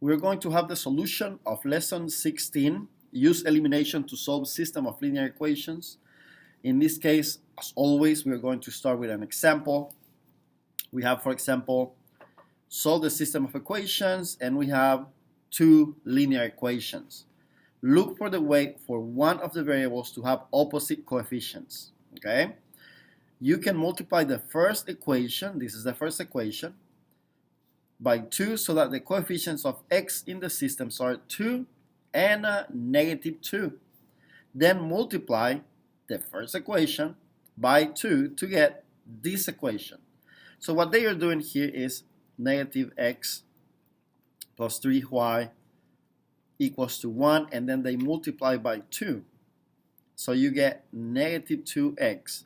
we're going to have the solution of lesson 16, use elimination to solve system of linear equations. In this case, as always, we're going to start with an example. We have, for example, solve the system of equations, and we have two linear equations. Look for the way for one of the variables to have opposite coefficients. Okay? You can multiply the first equation, this is the first equation, by 2 so that the coefficients of x in the systems are 2 and -2. Then multiply the first equation by 2 to get this equation. So what they are doing here is -x plus 3y equals to 1, and then they multiply by 2. So you get -2x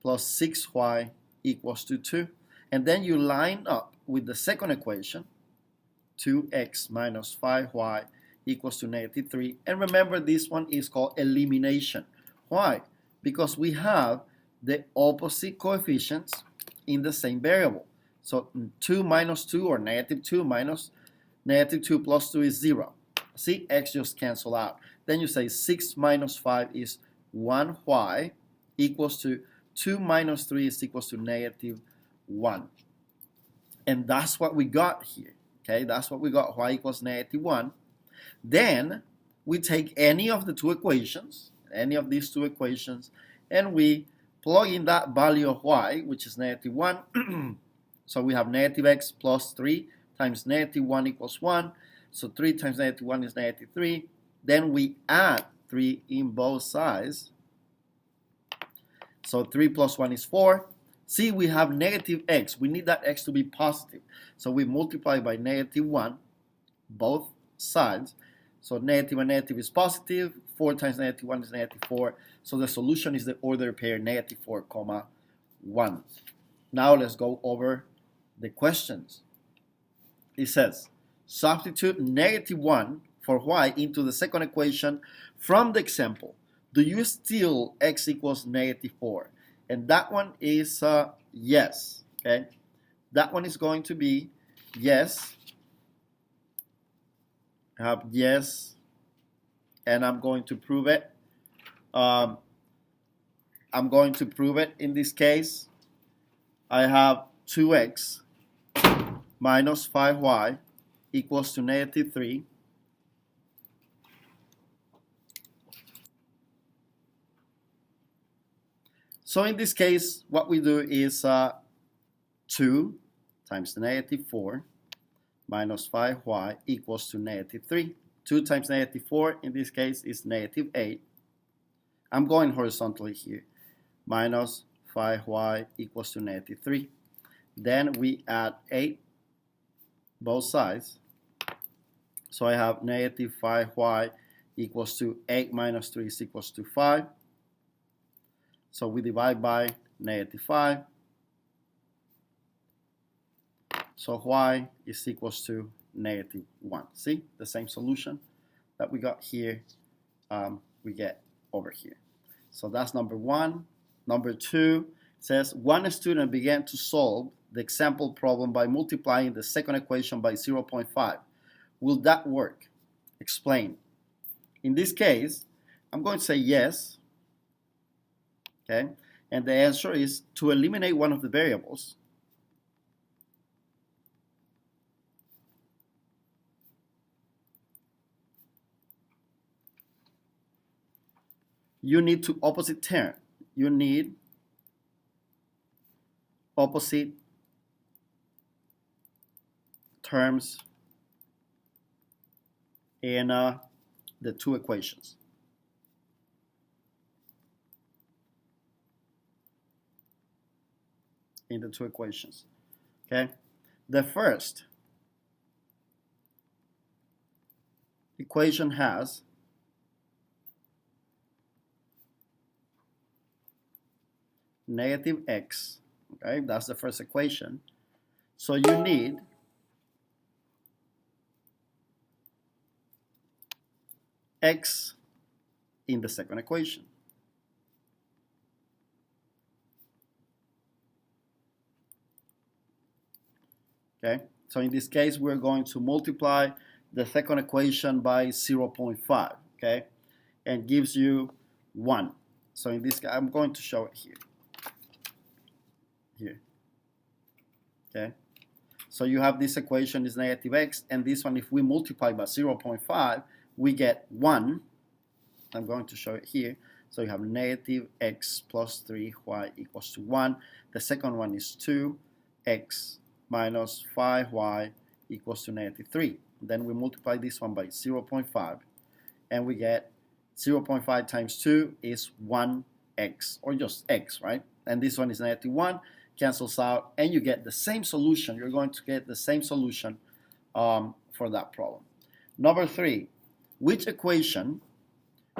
plus 6y equals to 2. And then you line up with the second equation, 2x minus 5y equals to -3. And remember, this one is called elimination. Why? Because we have the opposite coefficients in the same variable. So 2 minus 2, or -2 minus -2 plus 2 is 0. See, x just cancel out. Then you say 6 minus 5 is 1y equals to 2 minus 3 is equals to -1. And that's what we got here. Okay, that's what we got, y equals -1. Then we take any of the two equations, any of these two equations, and we plug in that value of y, which is -1. So we have -x plus 3 times -1 equals 1. So 3 times -1 is -3. Then we add 3 in both sides. So 3 plus 1 is 4. See, we have -x. We need that x to be positive. So we multiply by -1, both sides. So negative and negative is positive. 4 times -1 is -4. So the solution is the order pair -4, 1. Now let's go over the questions. It says, substitute -1 for y into the second equation from the example. Do you still x equals -4? And that one is yes. Okay, that one is going to be yes. I have yes, and I'm going to prove it. I'm going to prove it in this case. I have 2x minus 5y equals to -3. So in this case, what we do is 2 times the -4 minus 5y equals to -3. 2 times -4 in this case is -8. I'm going horizontally here. Minus 5y equals to -3. Then we add 8 both sides. So I have -5y equals to 8 minus 3 is equals to 5. So we divide by -5. So y is equals to -1. See, the same solution that we got here, we get over here. So that's number 1. Number 2 says, one student began to solve the example problem by multiplying the second equation by 0.5. Will that work? Explain. In this case, I'm going to say yes. Okay, and the answer is to eliminate one of the variables. You need to opposite term. You need opposite terms in the two equations. In the two equations. Okay, the first equation has -x. Okay, that's the first equation. So you need x in the second equation. Okay, so in this case, we're going to multiply the second equation by 0.5, okay, and gives you 1. So in this case, I'm going to show it here, okay. So you have this equation is negative x, and this one, if we multiply by 0.5, we get 1. I'm going to show it here. So you have negative x plus 3y equals to 1. The second one is 2x minus 5y equals to negative 3. Then we multiply this one by 0.5, and we get 0.5 times 2 is 1x, or just x, right? And this one is negative 1, cancels out, and you get the same solution. You're going to get the same solution for that problem. Number 3, which equation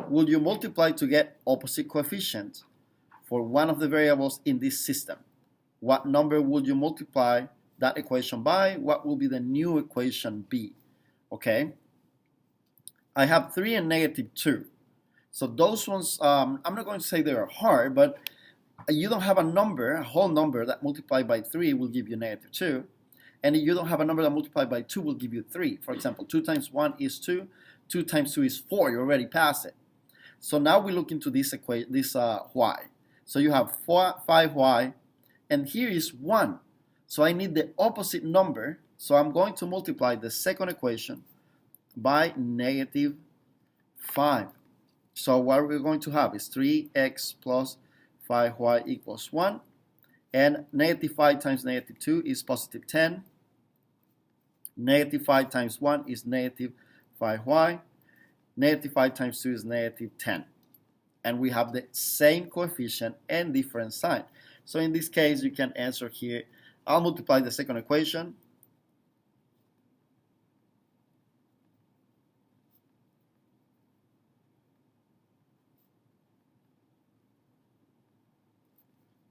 will you multiply to get opposite coefficients for one of the variables in this system? What number would you multiply that equation by? What will be the new equation be? Okay, I have 3 and negative 2. So those ones, I'm not going to say they are hard, but you don't have a number, a whole number that multiplied by 3 will give you negative 2. And you don't have a number that multiplied by 2 will give you 3. For example, 2 times 1 is 2. 2 times 2 is 4. You already passed it. So now we look into this equation, y. So you have 5y, and here is 1. So I need the opposite number. So I'm going to multiply the second equation by negative 5. So what we're going to have is 3x plus 5y equals 1. And negative 5 times negative 2 is positive 10. Negative 5 times 1 is negative 5y. Negative 5 times 2 is negative 10. And we have the same coefficient and different sign. So in this case, you can answer here. I'll multiply the second equation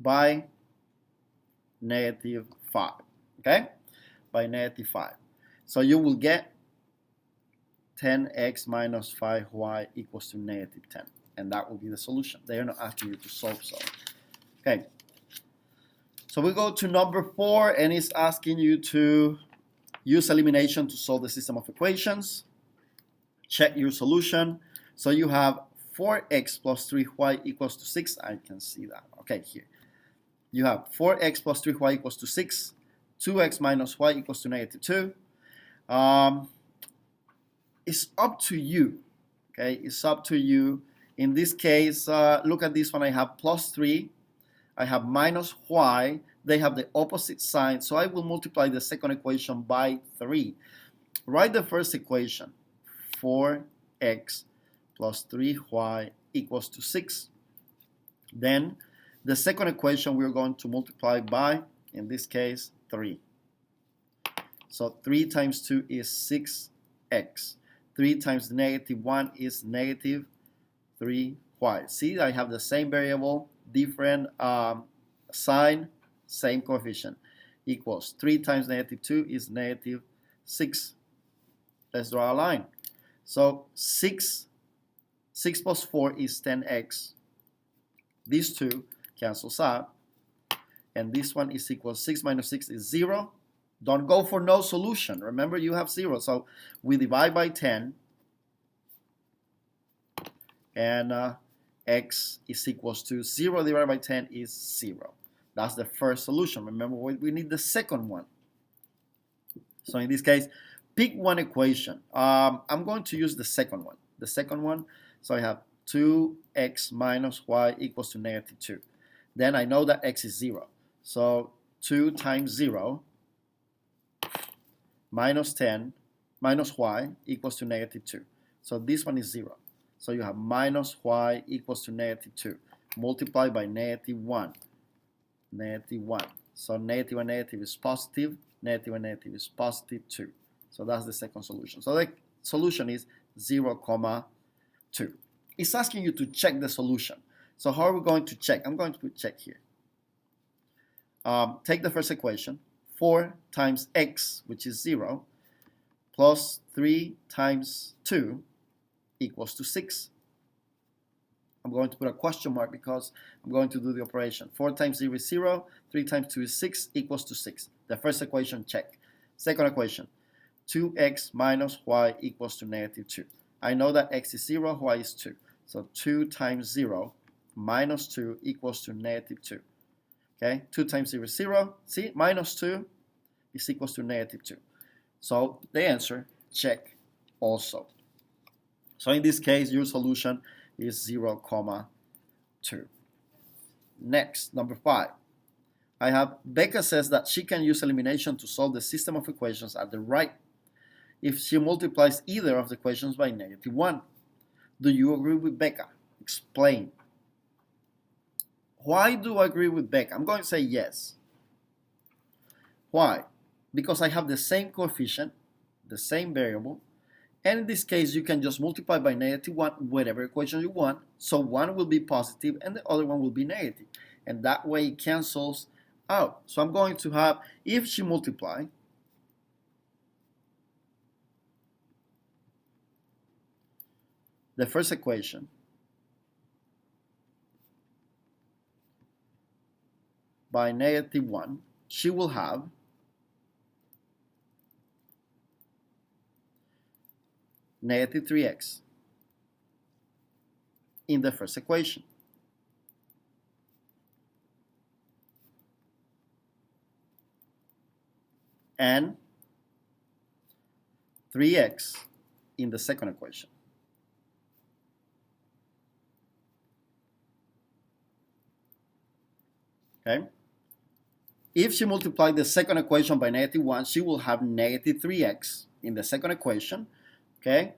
by negative 5, okay? By negative 5. So you will get 10x minus 5y equals to negative 10. And that will be the solution. They are not asking you to solve so. Okay. So we go to number 4, and it's asking you to use elimination to solve the system of equations. Check your solution. So you have 4x plus 3y equals to 6. I can see that. Okay, here. You have 4x plus 3y equals to 6. 2x minus y equals to negative 2. It's up to you. Okay, it's up to you. In this case, look at this one. I have plus 3. I have minus y. They have the opposite sign. So I will multiply the second equation by 3. Write the first equation. 4x plus 3y equals to 6. Then the second equation we're going to multiply by, in this case, 3. So 3 times 2 is 6x. 3 times negative 1 is negative 3y. See, I have the same variable, different sign, same coefficient. Equals 3 times negative 2 is negative 6. Let's draw a line. So 6 plus 4 is 10x. These two cancels out. And this one is equal to 6 minus 6 is 0. Don't go for no solution. Remember, you have 0. So we divide by 10. And x is equals to 0 divided by 10 is 0. That's the first solution. Remember, we need the second one. So in this case, pick one equation. I'm going to use the second one. The second one, so I have 2x minus y equals to negative 2. Then I know that x is 0. So 2 times 0 minus 10 minus y equals to negative 2. So this one is 0. So you have minus y equals to negative 2. Multiplied by negative 1. Negative 1. So negative and negative is positive. Negative and negative is positive 2. So that's the second solution. So the solution is 0, 2. It's asking you to check the solution. So how are we going to check? I'm going to put check here. Take the first equation. 4 times x, which is 0, plus 3 times 2 equals to 6. I'm going to put a question mark because I'm going to do the operation. 4 times 0 is 0. 3 times 2 is 6 equals to 6. The first equation, check. Second equation. 2x minus y equals to negative 2. I know that x is 0, y is 2. So 2 times 0 minus 2 equals to negative 2. Okay, 2 times 0 is 0. See, minus 2 is equals to negative 2. So the answer, check also. So in this case, your solution is 0, 2. Next, number 5. I have Becca says that she can use elimination to solve the system of equations at the right if she multiplies either of the equations by negative 1. Do you agree with Becca? Explain. Why do I agree with Becca? I'm going to say yes. Why? Because I have the same coefficient, the same variable, and in this case you can just multiply by negative 1 whatever equation you want, so one will be positive and the other one will be negative, and that way it cancels out. So I'm going to have, if she multiply the first equation by negative 1, she will have negative 3x in the first equation. And 3x in the second equation. Okay? If she multiplied the second equation by negative 1, she will have negative 3x in the second equation. Okay?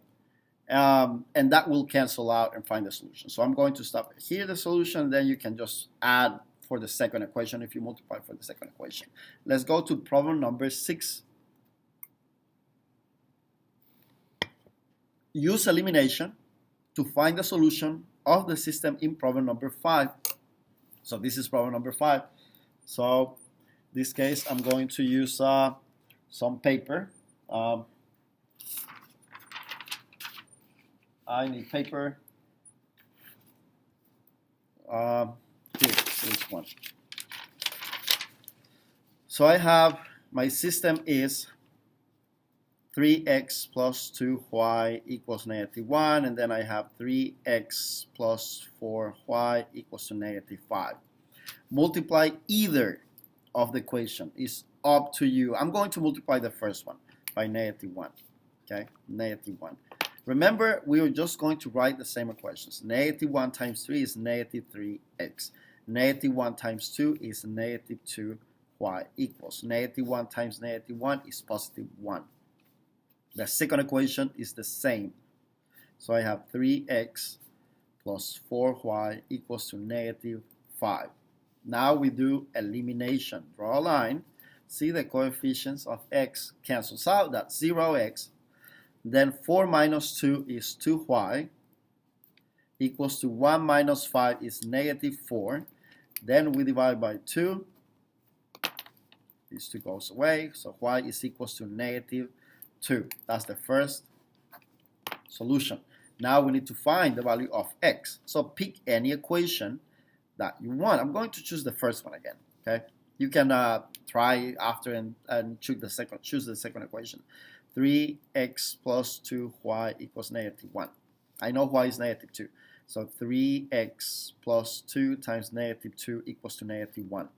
And that will cancel out and find the solution. So I'm going to stop here the solution, then you can just add for the second equation if you multiply for the second equation. Let's go to problem number 6. Use elimination to find the solution of the system in problem number 5. So this is problem number 5. So in this case, I'm going to use some paper. I need paper. Here, this one. So I have, my system is 3x plus 2y equals negative 1, and then I have 3x plus 4y equals to negative 5. Multiply either of the equation. Is up to you. I'm going to multiply the first one by negative 1. Okay, negative 1. Remember, we are just going to write the same equations. Negative 1 times 3 is negative 3x. Negative 1 times 2 is negative 2y equals. Negative 1 times negative 1 is positive 1. The second equation is the same. So I have 3x plus 4y equals to negative 5. Now we do elimination. Draw a line. See the coefficients of x cancels out. That's 0x. Then 4 minus 2 is 2y equals to 1 minus 5 is negative 4. Then we divide by 2. These 2 goes away. So y is equals to negative 2. That's the first solution. Now we need to find the value of x. So pick any equation that you want. I'm going to choose the first one again. Okay, you can try after and choose the second equation. 3x plus 2y equals negative 1. I know y is negative 2. So 3x plus 2 times negative 2 equals to negative 1.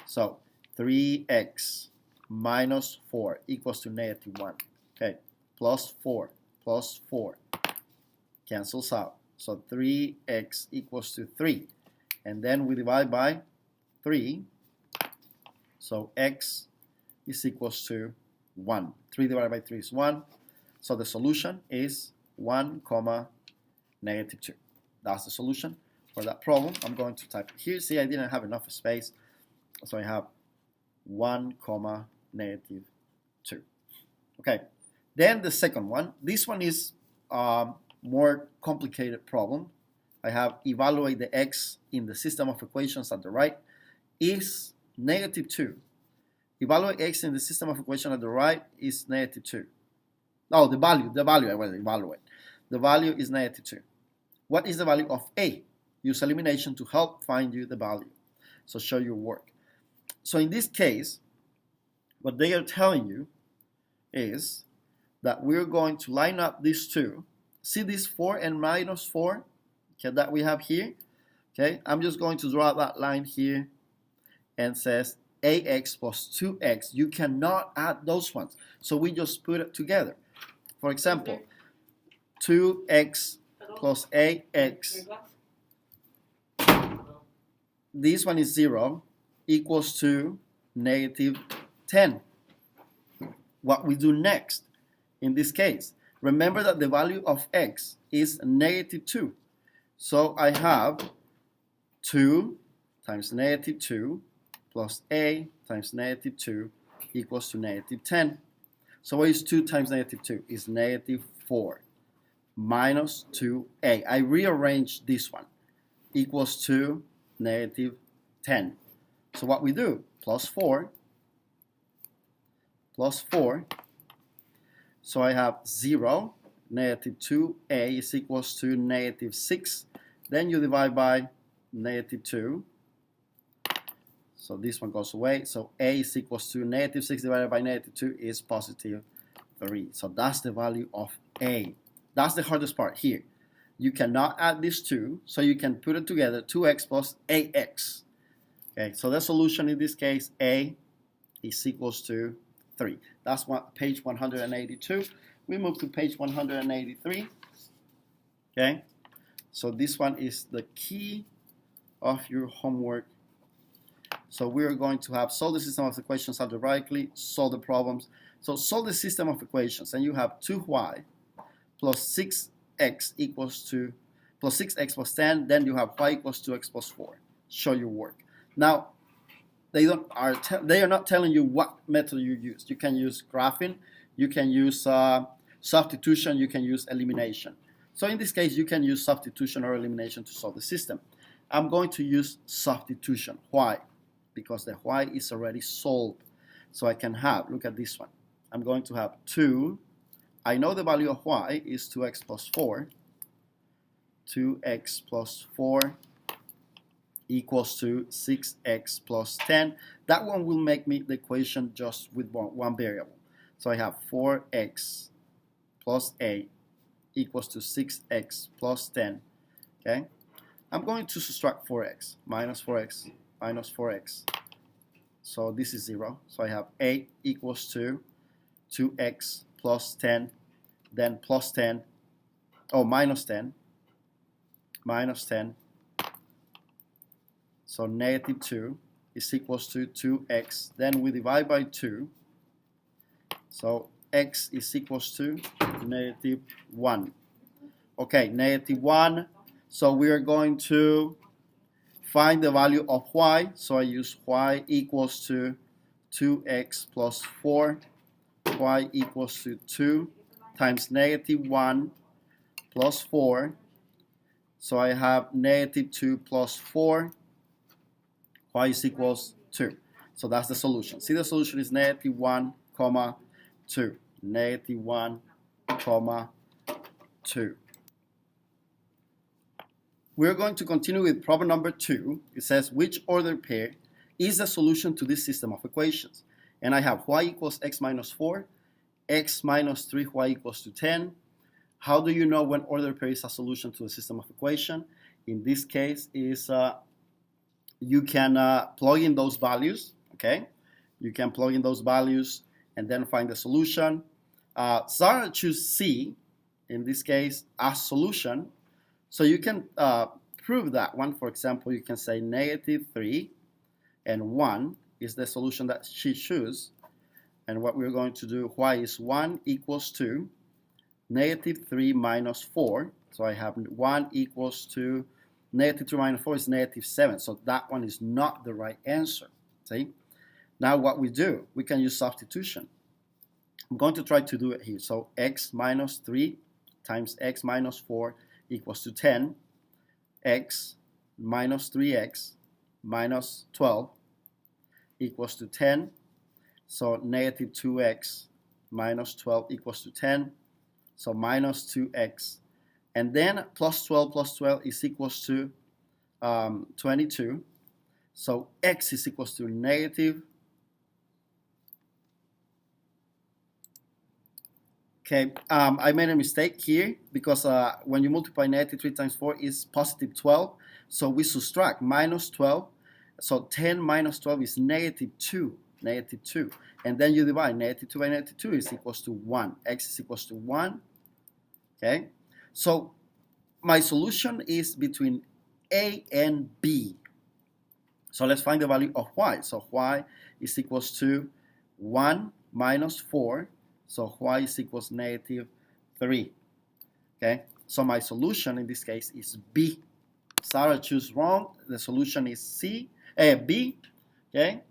So 3x minus 4 equals to negative 1. Okay, plus 4 cancels out. So 3x equals to 3. And then we divide by 3. So x is equals to 1. 3 divided by 3 is 1. So the solution is 1, negative 2. That's the solution for that problem. I'm going to type it here. See, I didn't have enough space. So I have 1, negative 2. Okay. Then the second one. This one is more complicated problem. I have evaluate the x in the system of equations at the right is negative 2. Evaluate x in the system of equation at the right is negative 2. Oh, the value I will evaluate. The value is negative 2. What is the value of a? Use elimination to help find you the value. So show your work. So in this case, what they are telling you, is that we're going to line up these two. See this 4 and minus 4, okay, that we have here? Okay, I'm just going to draw that line here and says ax plus 2x. You cannot add those ones, so we just put it together. For example, 2x plus ax, this one is 0, equals to negative 10. What we do next in this case, remember that the value of x is negative 2. So I have 2 times negative 2 plus a times negative 2 equals to negative 10. So what is 2 times negative 2? Is negative 4 minus 2a. I rearrange this one, equals to negative 10. So what we do, plus 4, so I have 0, negative 2a is equals to negative 6. Then you divide by negative 2. So this one goes away. So a is equals to negative 6 divided by negative 2 is positive 3. So that's the value of a. That's the hardest part here. You cannot add these two, so you can put it together, 2x plus ax. Okay, so the solution in this case, a is equals to 3. That's what page 182. We move to page 183. Okay, so this one is the key of your homework. So we're going to have solve the system of equations algebraically, solve the problems. So solve the system of equations, and you have 2y plus 6x equals to plus 6x plus 10. Then you have y equals 2x plus 4. Show your work. Now they are not telling you what method you use. You can use graphing, you can use substitution, you can use elimination. So in this case, you can use substitution or elimination to solve the system. I'm going to use substitution. Why? Because the y is already solved. So I can have, look at this one. I'm going to have 2. I know the value of y is 2x plus 4. 2x plus 4 equals to 6x plus 10. That one will make me the equation just with one variable. So I have 4x plus a equals to 6x plus 10. Okay, I'm going to subtract 4x, minus 4x, minus 4x. So this is 0. So I have a equals to 2x plus 10, then plus 10, oh, minus 10, minus 10. So negative 2 is equals to 2x. Then we divide by 2. So x is equals to negative 1. Okay, negative 1. So we are going to find the value of y. So I use y equals to 2x plus 4. Y equals to 2 times negative 1 plus 4. So I have negative 2 plus 4. Y is equals 2. So that's the solution. See, the solution is negative 1, 2. Negative 1, 2. We're going to continue with problem number 2. It says, which ordered pair is the solution to this system of equations? And I have y equals x minus 4, x minus 3y equals to 10. How do you know when ordered pair is a solution to the system of equation? In this case, is you can plug in those values, okay? You can plug in those values and then find the solution. Zara choose C, in this case, as solution. So you can prove that one. For example, you can say negative 3 and 1 is the solution that she chooses. And what we're going to do, y is 1 equals to negative 3 minus 4. So I have 1 equals to negative 2 minus 4 is negative 7. So that one is not the right answer. See? Now what we do, we can use substitution. I'm going to try to do it here. So x minus 3 times x minus 4 equals to 10. X minus 3x minus 12 equals to 10. So negative 2x minus 12 equals to 10. So minus 2x. And then plus 12 is equals to 22. So x is equals to negative Okay, I made a mistake here because when you multiply negative 3 times 4 is positive 12. So we subtract minus 12. So 10 minus 12 is negative 2. Negative 2. And then you divide negative 2 by negative 2 is equals to 1. X is equals to 1. Okay, so my solution is between A and B. So let's find the value of y. So y is equals to 1 minus 4. So y is equals negative 3. Okay, so my solution in this case is B. Sarah chose wrong. The solution is B. Okay,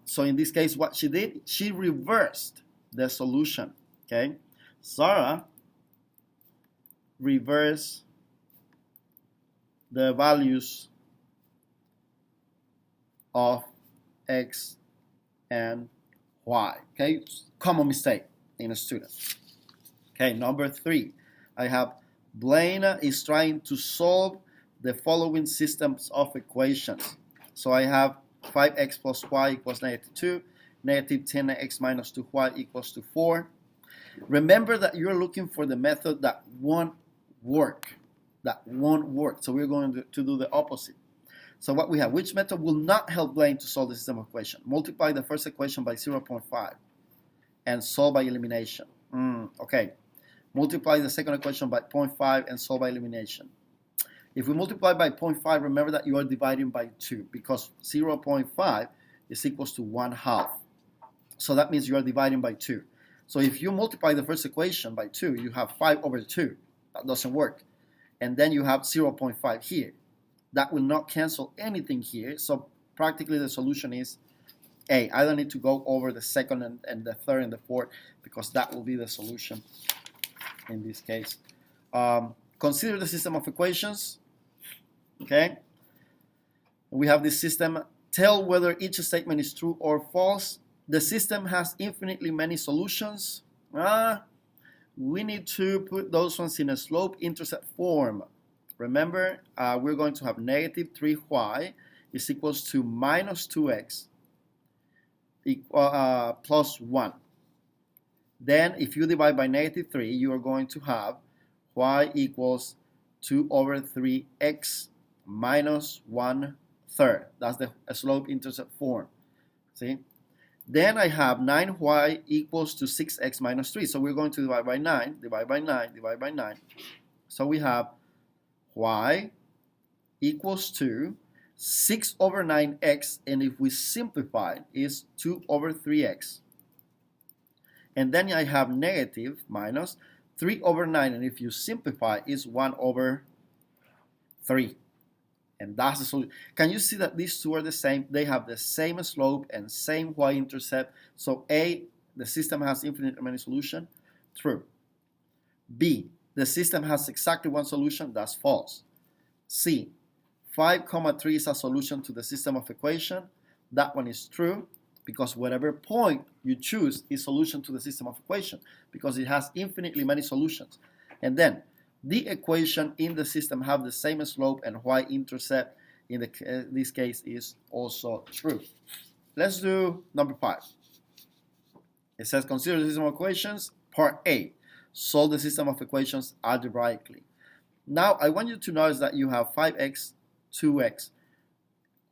so in this case, what she did, she reversed the solution. Okay, Sarah reversed the values of x and y. Okay, common mistake in a student. Okay, number 3, I have Blaine is trying to solve the following systems of equations. So I have 5x plus y equals negative 2, negative 10x minus 2y equals to 4. Remember that you're looking for the method that won't work. So we're going to do the opposite. So what we have, which method will not help Blaine to solve the system of equation? Multiply the first equation by 0.5 and solve by elimination. Okay. Multiply the second equation by 0.5 and solve by elimination. If we multiply by 0.5, remember that you are dividing by 2 because 0.5 is equals to 1/2. So that means you are dividing by 2. So if you multiply the first equation by 2, you have 5 over 2. That doesn't work. And then you have 0.5 here. That will not cancel anything here. So practically the solution is A. I don't need to go over the second and the third and the fourth because that will be the solution in this case. Consider the system of equations. Okay. We have this system. Tell whether each statement is true or false. The system has infinitely many solutions. We need to put those ones in a slope-intercept form. Remember, we're going to have negative 3y is equals to minus 2x plus 1. Then if you divide by negative 3, you are going to have y equals 2 over 3x minus 1/3. That's the slope-intercept form. See? Then I have 9y equals to 6x minus 3. So we're going to divide by 9, divide by 9, divide by 9. So we have y equals to 6 over 9x, and if we simplify, is 2 over 3x. And then I have negative minus 3 over 9, and if you simplify, is 1 over 3. And that's the solution. Can you see that these two are the same? They have the same slope and same y-intercept. So A, the system has infinite many solutions. True. B, the system has exactly one solution. That's false. C, 5, 3 is a solution to the system of equation. That one is true because whatever point you choose is solution to the system of equation because it has infinitely many solutions. And then the equation in the system have the same slope and y-intercept in this case is also true. Let's do number 5. It says consider the system of equations. Part A. Solve the system of equations algebraically. Now I want you to notice that you have 5x, 2x,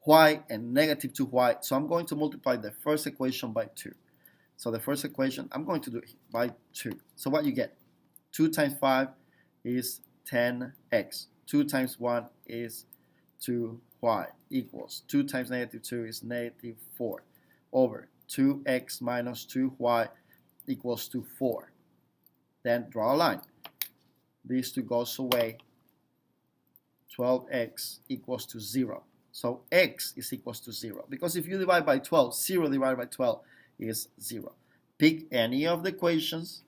y, and negative 2y. So I'm going to multiply the first equation by 2. So the first equation, I'm going to do it by 2. So what you get? 2 times 5 is 10x. 2 times 1 is 2y equals 2 times negative 2 is negative 4 over 2x minus 2y equals to 4. Then draw a line. These two goes away. 12x equals to 0. So x is equals to 0. Because if you divide by 12, 0 divided by 12 is 0. Pick any of the equations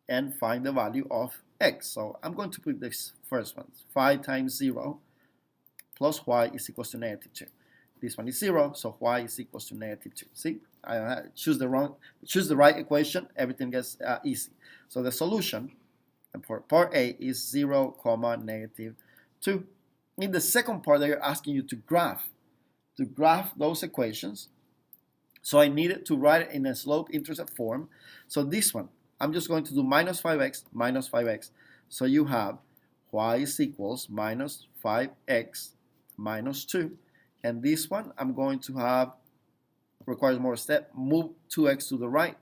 and find the value of x. So I'm going to put this first one. 5 times 0 plus y is equals to negative 2. This one is 0, so y is equals to negative 2. See, I choose the right equation, everything gets easy. So the solution for part A is 0, negative 2. In the second part, they're asking you to graph those equations. So I needed to write it in a slope-intercept form. So this one, I'm just going to do minus 5x minus 5x. So you have y is equals minus 5x minus 2. And this one I'm going to have, requires more step, move 2x to the right.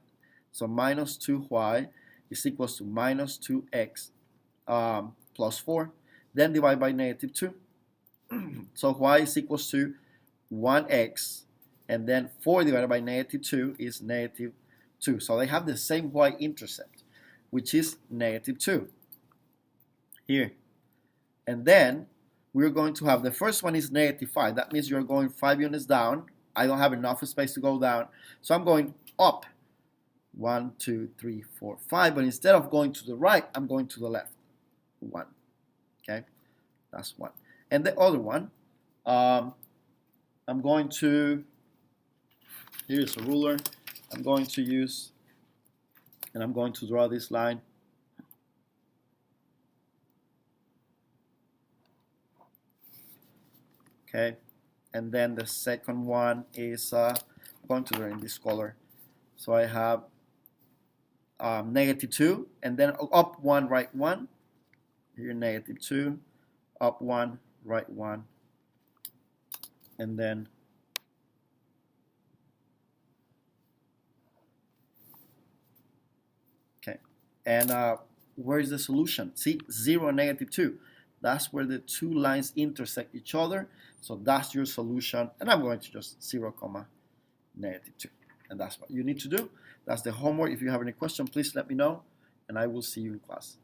So minus 2y is equals to minus 2x plus 4. Then divide by negative 2. So y is equals to 1x, and then 4 divided by negative 2 is negative 2. So they have the same y-intercept, which is negative 2 here. And then we're going to have, the first one is negative 5. That means you're going 5 units down. I don't have enough space to go down, so I'm going up 1, 2, 3, 4, 5. But instead of going to the right, I'm going to the left 1. Okay, that's 1. And the other one, I'm going to, here's a ruler, I'm going to use, and I'm going to draw this line. Okay, and then the second one is going to draw in this color. So I have negative 2, and then up 1, right 1. Here negative 2, up 1, right 1, and then okay. And where is the solution? See, 0 and negative 2. That's where the two lines intersect each other. So that's your solution. And I'm going to just 0, negative 2. And that's what you need to do. That's the homework. If you have any question, please let me know, and I will see you in class.